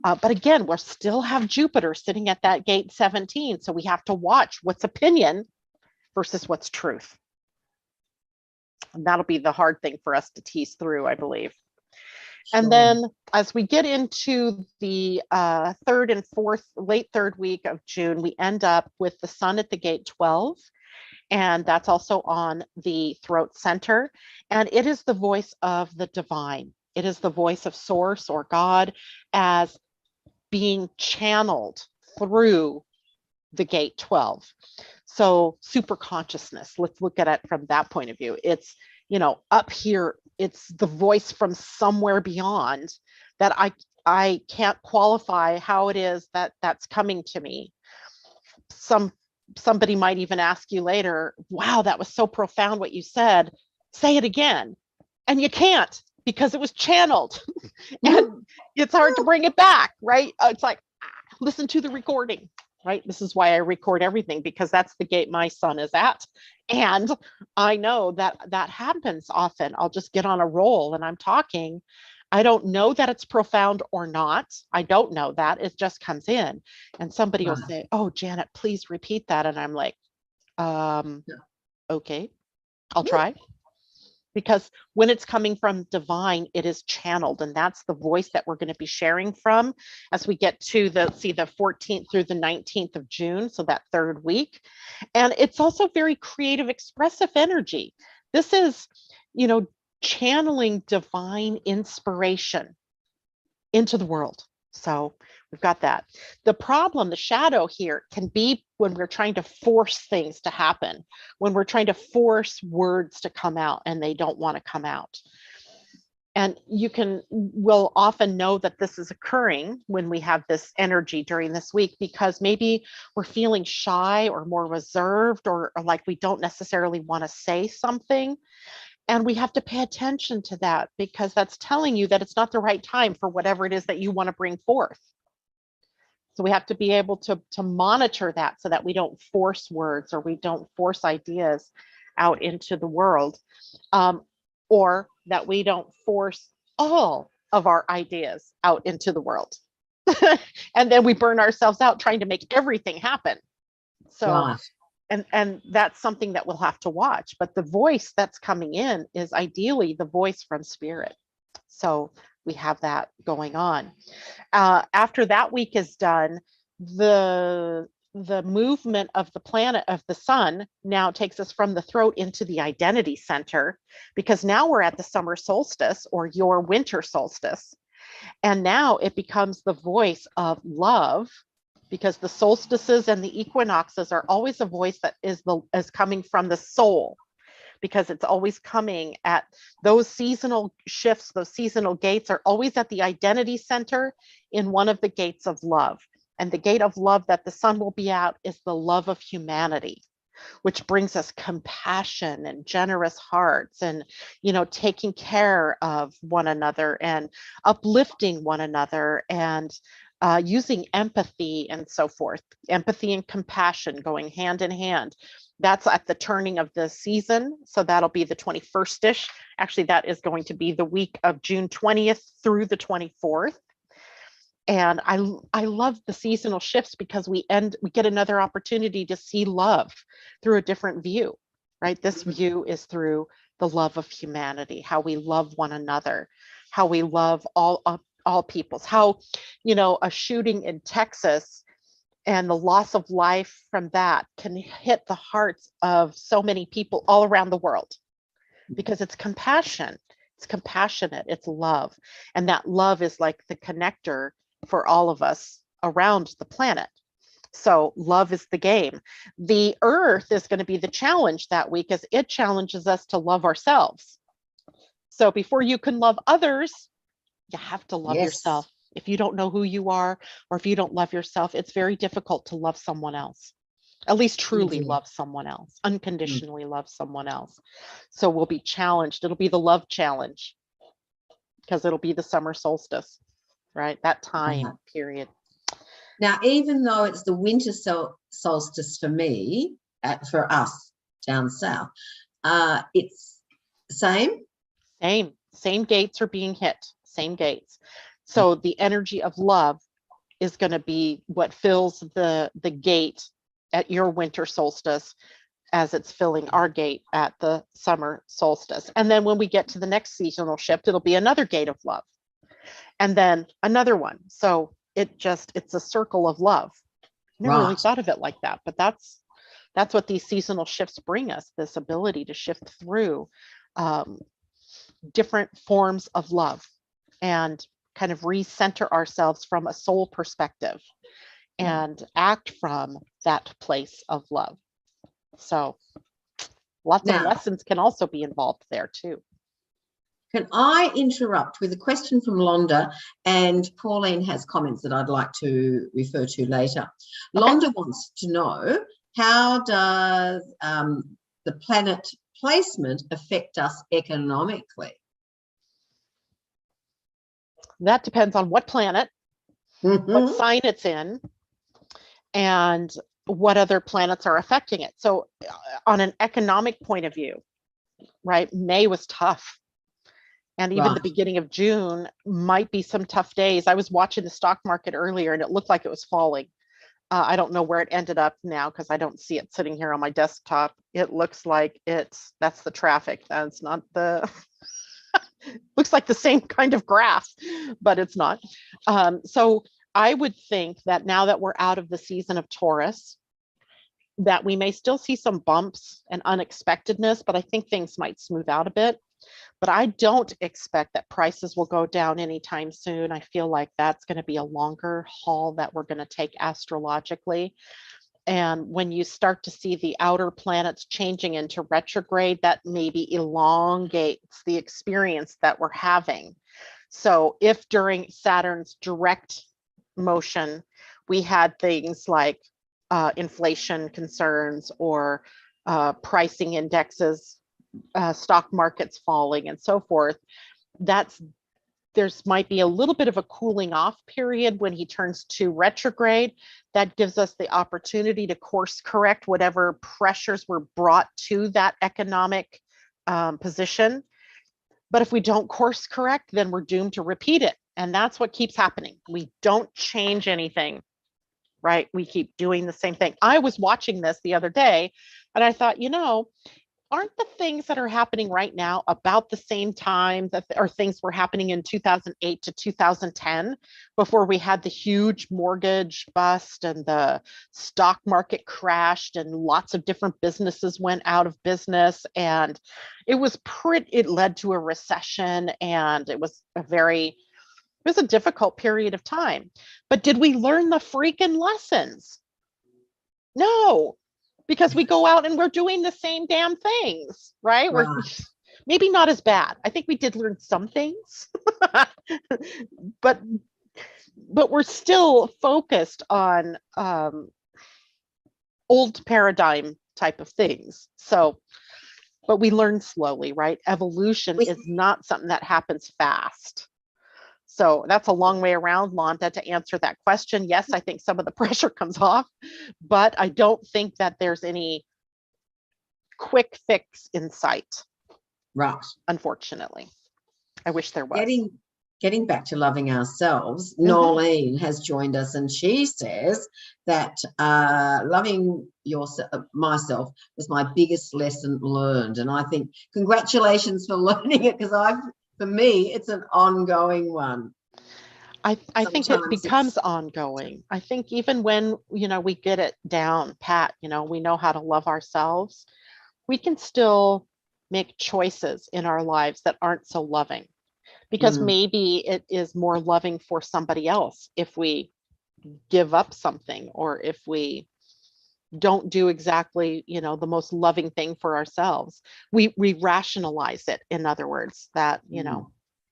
but again, we still have Jupiter sitting at that gate 17. So we have to watch what's opinion versus what's truth. And that'll be the hard thing for us to tease through, I believe. Sure. And then as we get into the third and fourth, late third week of June, we end up with the sun at the gate 12. And that's also on the throat center. And it is the voice of the divine. It is the voice of source or God as being channeled through the gate 12. So super consciousness, let's look at it from that point of view. It's, you know, up here, it's the voice from somewhere beyond that I can't qualify how it is that that's coming to me. Somebody might even ask you later, wow, that was so profound what you said. Say it again. And you can't because it was channeled. And it's hard to bring it back, right? It's like, listen to the recording, right? This is why I record everything, because that's the gate my son is at. And I know that that happens often. I'll just get on a roll and I'm talking. I don't know that it's profound or not. I don't know that. It just comes in. And somebody will say, oh, Janet, please repeat that. And I'm like, okay, I'll try. Because when it's coming from divine, it is channeled. And that's the voice that we're going to be sharing from as we get to the 14th through the 19th of June. So that third week. And it's also very creative, expressive energy. This is, you know, channeling divine inspiration into the world. So we've got that. The problem, the shadow here can be when we're trying to force things to happen, when we're trying to force words to come out and they don't want to come out. And we'll often know that this is occurring when we have this energy during this week, because maybe we're feeling shy or more reserved or like we don't necessarily want to say something. And we have to pay attention to that, because that's telling you that it's not the right time for whatever it is that you want to bring forth. So we have to be able to monitor that so that we don't force words or we don't force ideas out into the world, or that we don't force all of our ideas out into the world. And then we burn ourselves out trying to make everything happen. So. Right. And that's something that we'll have to watch. But the voice that's coming in is ideally the voice from spirit. So we have that going on. After that week is done, the movement of the planet, of the sun, now takes us from the throat into the identity center, because now we're at the summer solstice or your winter solstice. And now it becomes the voice of love, because the solstices and the equinoxes are always a voice that is coming from the soul, because it's always coming at those seasonal shifts. Those seasonal gates are always at the identity center in one of the gates of love. And the gate of love that the sun will be at is the love of humanity, which brings us compassion and generous hearts and, you know, taking care of one another and uplifting one another and using empathy and so forth. Empathy and compassion going hand in hand. That's at the turning of the season. So that'll be the 21st-ish. Actually, that is going to be the week of June 20th through the 24th. And I love the seasonal shifts because we get another opportunity to see love through a different view, right? This view is through the love of humanity, how we love one another, how we love all peoples, how, a shooting in Texas and the loss of life from that can hit the hearts of so many people all around the world, because it's compassion, it's compassionate, it's love. And that love is like the connector for all of us around the planet. So love is the game. The earth is going to be the challenge that week, as it challenges us to love ourselves. So before you can love others, you have to love yourself. If you don't know who you are, or if you don't love yourself, it's very difficult to love someone else. At least truly love someone else, unconditionally love someone else. So we'll be challenged. It'll be the love challenge, because it'll be the summer solstice, right? That time period. Now, even though it's the winter solstice for me, for us down south, it's same gates are being hit, same gates. So the energy of love is going to be what fills the gate at your winter solstice, as it's filling our gate at the summer solstice. And then when we get to the next seasonal shift, it'll be another gate of love, and then another one. So it's a circle of love. Never really thought of it like that, but that's what these seasonal shifts bring us, this ability to shift through different forms of love and kind of recenter ourselves from a soul perspective and act from that place of love. So lots of lessons can also be involved there too. Can I interrupt with a question from Londa? And Pauline has comments that I'd like to refer to later. Okay. Londa wants to know, how does the planet placement affect us economically? That depends on what planet, what sign it's in, and what other planets are affecting it. So on an economic point of view, right, May was tough. And even the beginning of June might be some tough days. I was watching the stock market earlier and it looked like it was falling. I don't know where it ended up now because I don't see it sitting here on my desktop. It looks like that's the traffic. That's not the, looks like the same kind of graph, but it's not. So I would think that now that we're out of the season of Taurus, that we may still see some bumps and unexpectedness, but I think things might smooth out a bit. But I don't expect that prices will go down anytime soon. I feel like that's going to be a longer haul that we're going to take astrologically. And when you start to see the outer planets changing into retrograde, that maybe elongates the experience that we're having. So if during Saturn's direct motion, we had things like inflation concerns or pricing indexes, stock markets falling and so forth, there's might be a little bit of a cooling off period when he turns to retrograde. That gives us the opportunity to course correct whatever pressures were brought to that economic position. But if we don't course correct, then we're doomed to repeat it. And that's what keeps happening. We don't change anything, right? We keep doing the same thing. I was watching this the other day and I thought, aren't the things that are happening right now about the same time that or things were happening in 2008 to 2010 before we had the huge mortgage bust and the stock market crashed and lots of different businesses went out of business, and it led to a recession, and it was a difficult period of time. But did we learn the freaking lessons? No. Because we go out and we're doing the same damn things, right? We're maybe not as bad. I think we did learn some things, but we're still focused on old paradigm type of things. So, but we learn slowly, right? Evolution is not something that happens fast. So that's a long way around, Londa, to answer that question. Yes, I think some of the pressure comes off, but I don't think that there's any quick fix in sight, Right. unfortunately. I wish there was. Getting back to loving ourselves, Mm-hmm. Noreen has joined us, and she says that loving myself was my biggest lesson learned. And I think congratulations for learning it, because for me, it's an ongoing one. I think it Sometimes becomes ongoing. I think even when, we get it down pat, we know how to love ourselves, we can still make choices in our lives that aren't so loving, because maybe it is more loving for somebody else if we give up something, or if we don't do exactly, the most loving thing for ourselves. We rationalize it, in other words, that,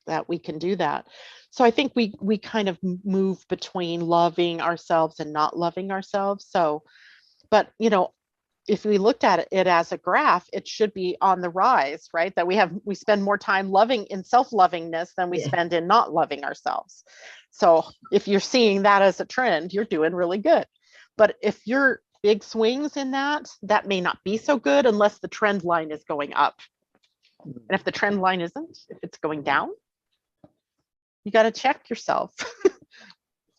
that we can do that. So I think we kind of move between loving ourselves and not loving ourselves. So, but if we looked at it as a graph, it should be on the rise, right? That we spend more time loving in self-lovingness than we Yeah. spend in not loving ourselves. So if you're seeing that as a trend, you're doing really good. But if you're big swings in that may not be so good unless the trend line is going up. And if the trend line isn't, if it's going down, you got to check yourself.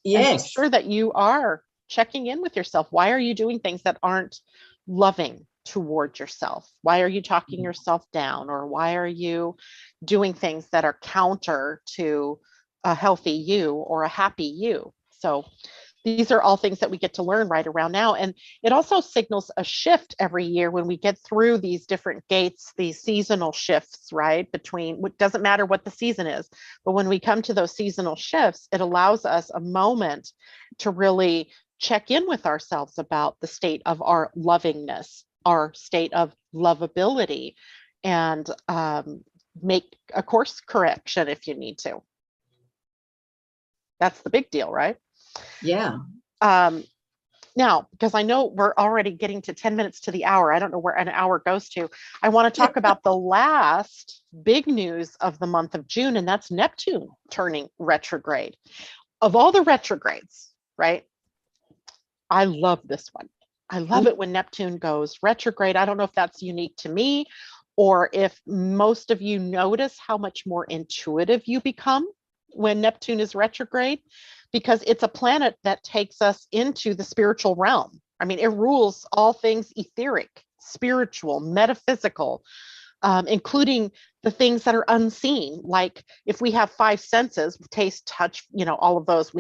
And make Yes. sure that you are checking in with yourself. Why are you doing things that aren't loving toward yourself? Why are you talking yourself down? Or why are you doing things that are counter to a healthy you or a happy you? So these are all things that we get to learn right around now. And it also signals a shift every year when we get through these different gates, these seasonal shifts, right? Between, it doesn't matter what the season is, but when we come to those seasonal shifts, it allows us a moment to really check in with ourselves about the state of our lovingness, our state of lovability, and make a course correction if you need to. That's the big deal, right? Yeah. Now, because I know we're already getting to 10 minutes to the hour, I don't know where an hour goes to. I want to talk about the last big news of the month of June, and that's Neptune turning retrograde. Of all the retrogrades, right? I love this one. I love it when Neptune goes retrograde. I don't know if that's unique to me, or if most of you notice how much more intuitive you become when Neptune is retrograde, because it's a planet that takes us into the spiritual realm. I mean, it rules all things etheric, spiritual, metaphysical, including the things that are unseen. Like if we have five senses, taste, touch, all of those,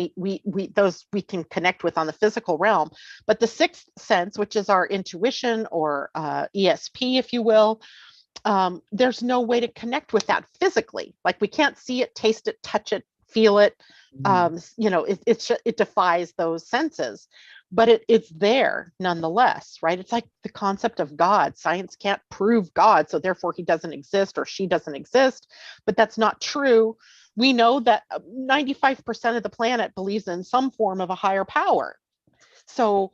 those we can connect with on the physical realm. But the sixth sense, which is our intuition, or ESP, if you will, there's no way to connect with that physically. Like we can't see it, taste it, touch it, feel it. It defies those senses, but it's there nonetheless, right? It's like the concept of God. Science can't prove God, so therefore he doesn't exist or she doesn't exist, but that's not true. We know that 95% of the planet believes in some form of a higher power. So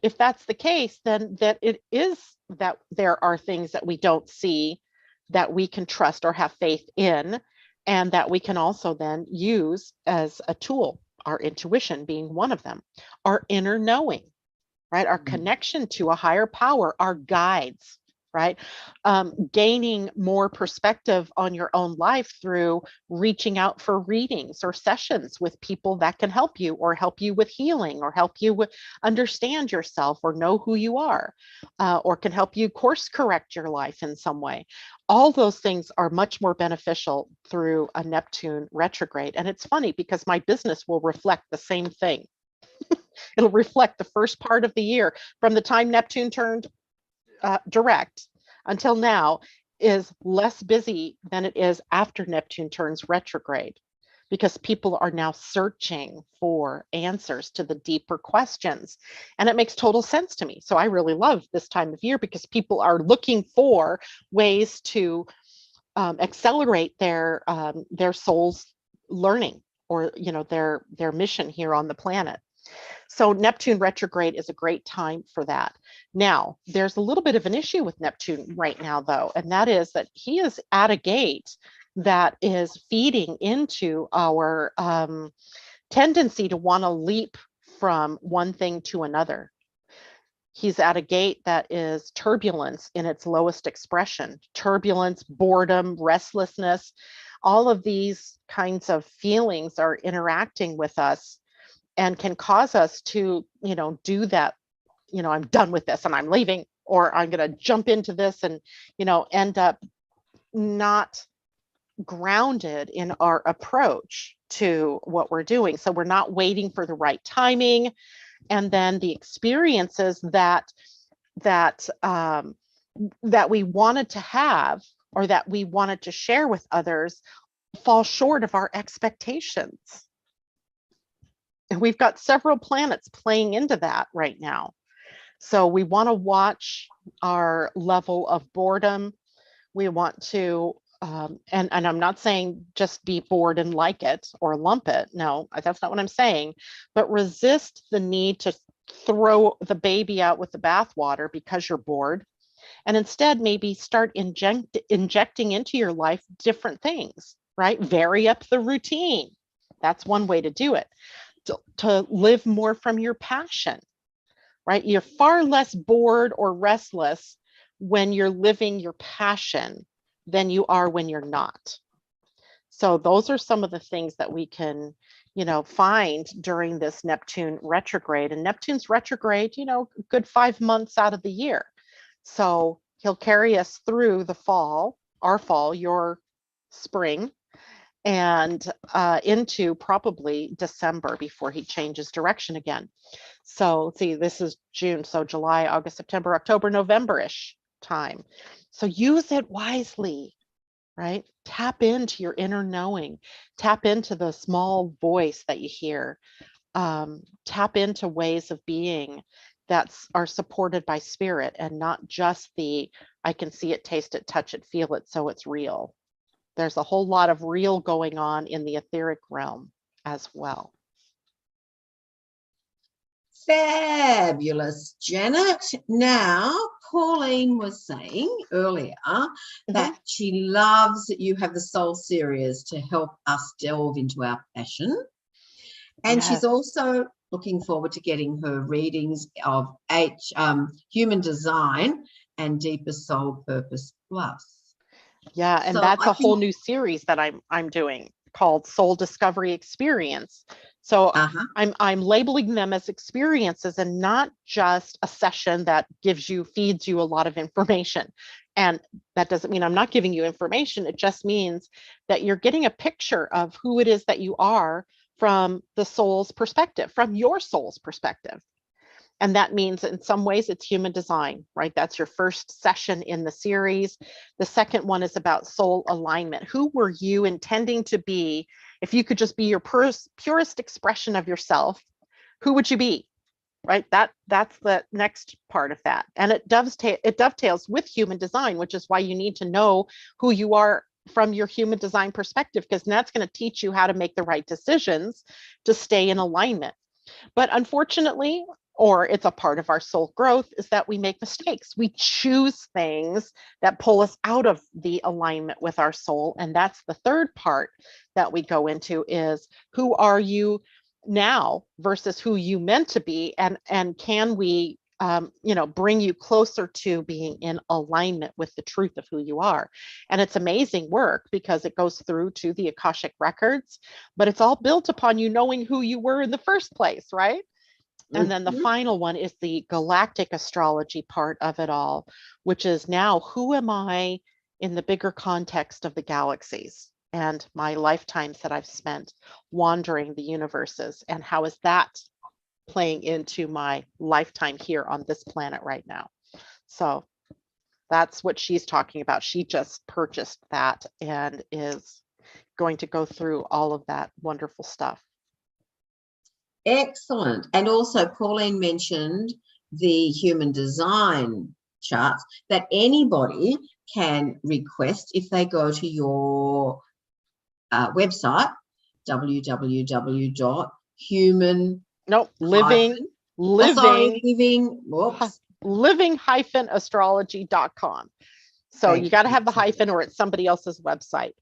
if that's the case, then that it is that there are things that we don't see that we can trust or have faith in, and that we can also then use as a tool, our intuition being one of them, our inner knowing, right? Our connection to a higher power, our guides, right? Gaining more perspective on your own life through reaching out for readings or sessions with people that can help you, or help you with healing, or help you understand yourself, or know who you are, or can help you course correct your life in some way. All those things are much more beneficial through a Neptune retrograde. And it's funny because my business will reflect the same thing. It'll reflect the first part of the year from the time Neptune turned direct until now is less busy than it is after Neptune turns retrograde, because people are now searching for answers to the deeper questions. And it makes total sense to me. So I really love this time of year, because people are looking for ways to accelerate their soul's learning, or their mission here on the planet. So Neptune retrograde is a great time for that. Now, there's a little bit of an issue with Neptune right now, though, and that is that he is at a gate that is feeding into our tendency to want to leap from one thing to another. He's at a gate that is turbulence in its lowest expression. Turbulence, boredom, restlessness, all of these kinds of feelings are interacting with us and can cause us to, do that, I'm done with this and I'm leaving, or I'm going to jump into this and, end up not grounded in our approach to what we're doing. So we're not waiting for the right timing. And then the experiences that we wanted to have or that we wanted to share with others fall short of our expectations. And we've got several planets playing into that right now. So we want to watch our level of boredom. We want to, and I'm not saying just be bored and like it or lump it. No, that's not what I'm saying. But resist the need to throw the baby out with the bathwater because you're bored. And instead, maybe start injecting into your life different things, right? Vary up the routine. That's one way to do it. To live more from your passion, right? You're far less bored or restless when you're living your passion than you are when you're not. So those are some of the things that we can, find during this Neptune retrograde. And Neptune's retrograde, good 5 months out of the year. So he'll carry us through the fall, our fall, your spring, and into probably December before he changes direction again. So see, this is June, so July, August, September, October, November-ish time. So use it wisely, right? Tap into your inner knowing, tap into the small voice that you hear, tap into ways of being that are supported by spirit and not just I can see it, taste it, touch it, feel it, so it's real. There's a whole lot of real going on in the etheric realm as well. Fabulous, Janet. Now, Pauline was saying earlier that she loves that you have the Soul Series to help us delve into our passion. And she's also looking forward to getting her readings of Human Design and Deeper Soul Purpose Plus. Yeah, and so that's a whole new series that I'm doing called Soul Discovery Experience. So I'm labeling them as experiences and not just a session that feeds you a lot of information. And that doesn't mean I'm not giving you information. It just means that you're getting a picture of who it is that you are from the soul's perspective, from your soul's perspective. And that means in some ways it's human design, right? That's your first session in the series. The second one is about soul alignment. Who were you intending to be? If you could just be your purest expression of yourself, who would you be, right? That's the next part of that. And it dovetails with human design, which is why you need to know who you are from your human design perspective, because that's going to teach you how to make the right decisions to stay in alignment. But unfortunately, or it's a part of our soul growth, is that we make mistakes. We choose things that pull us out of the alignment with our soul. And that's the third part that we go into is who are you now versus who you meant to be? And can we, bring you closer to being in alignment with the truth of who you are? And it's amazing work because it goes through to the Akashic records, but it's all built upon you knowing who you were in the first place, right? And then the final one is the galactic astrology part of it all, which is now who am I in the bigger context of the galaxies and my lifetimes that I've spent wandering the universes, and how is that playing into my lifetime here on this planet right now? So that's what she's talking about. She just purchased that and is going to go through all of that wonderful stuff. Excellent. And also Pauline mentioned the human design charts that anybody can request if they go to your website, living-astrology.com. So you got to have the hyphen or it's somebody else's website.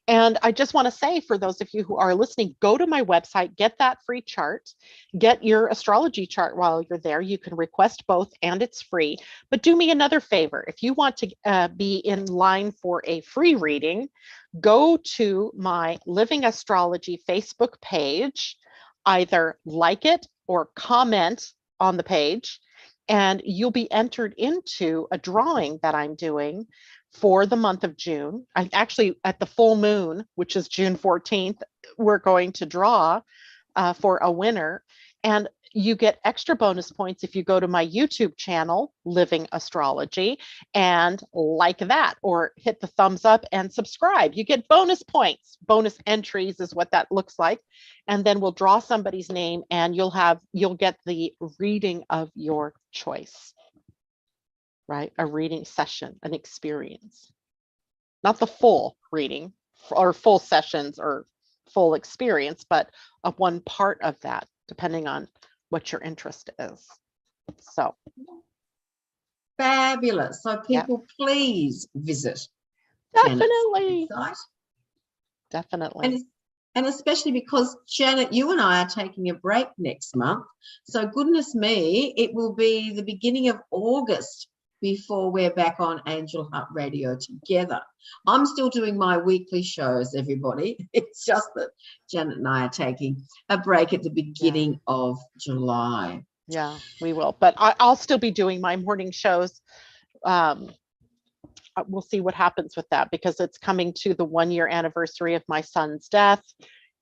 And I just want to say, for those of you who are listening, go to my website, get that free chart, get your astrology chart while you're there. You can request both and it's free. But do me another favor. If you want to be in line for a free reading, go to my Living Astrology Facebook page, either like it or comment on the page, and you'll be entered into a drawing that I'm doing for the month of June. I actually, at the full moon, which is June 14th, we're going to draw for a winner. And you get extra bonus points if you go to my YouTube channel, Living Astrology, and like that, or hit the thumbs up and subscribe. You get bonus points. Bonus entries is what that looks like. And then we'll draw somebody's name and you'll get the reading of your choice. Right? A reading session, an experience. Not the full reading or full sessions or full experience, but a one part of that, depending on what your interest is. So fabulous. So people, please visit definitely. Janet's website. Definitely. And especially because, Janet, you and I are taking a break next month. So goodness me, it will be the beginning of August before we're back on Angel Heart Radio together. I'm still doing my weekly shows, everybody. It's just that Janet and I are taking a break at the beginning of July. Yeah, we will. But I'll still be doing my morning shows. We'll see what happens with that, because it's coming to the 1-year anniversary of my son's death.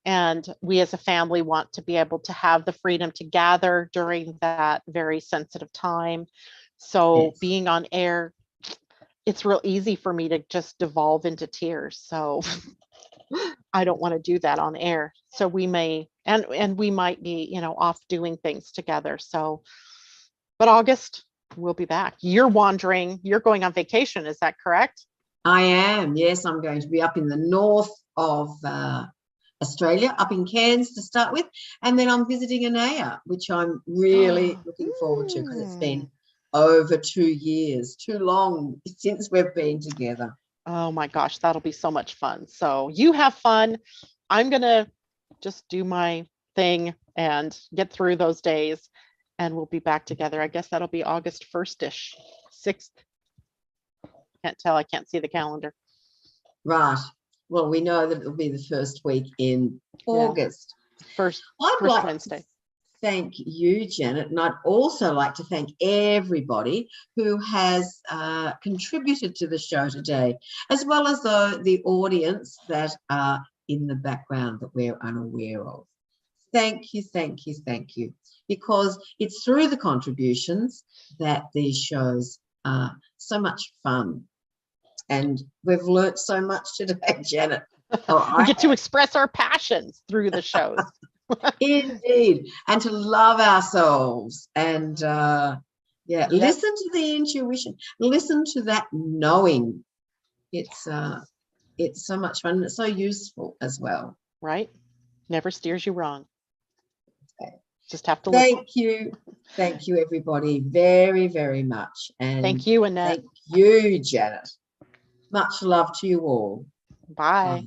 And we as a family want to be able to have the freedom to gather during that very sensitive time. So being on air, it's real easy for me to just devolve into tears. So I don't want to do that on air. So we may, and we might be, off doing things together. So, but August, we'll be back. You're going on vacation. Is that correct? I am. Yes, I'm going to be up in the north of Australia, up in Cairns to start with. And then I'm visiting Anaya, which I'm really looking forward to, because it's been over 2 years, too long since we've been together. Oh my gosh, that'll be so much fun. So you have fun. I'm going to just do my thing and get through those days, and we'll be back together. I guess that'll be August 1st-ish, 6th. Can't tell. I can't see the calendar. Right. Well, we know that it'll be the first week in August. First Wednesday. Thank you, Janet. And I'd also like to thank everybody who has contributed to the show today, as well as the audience that are in the background that we're unaware of. Thank you, thank you, thank you. Because it's through the contributions that these shows are so much fun. And we've learnt so much today, Janet. We get to express our passions through the shows. Indeed, and to love ourselves, and listen to the intuition, listen to that knowing. It's so much fun, and it's so useful as well. Right? Never steers you wrong. Okay. Just have to listen. Thank you, everybody, very, very much. And thank you, Annette. Thank you, Janet. Much love to you all. Bye.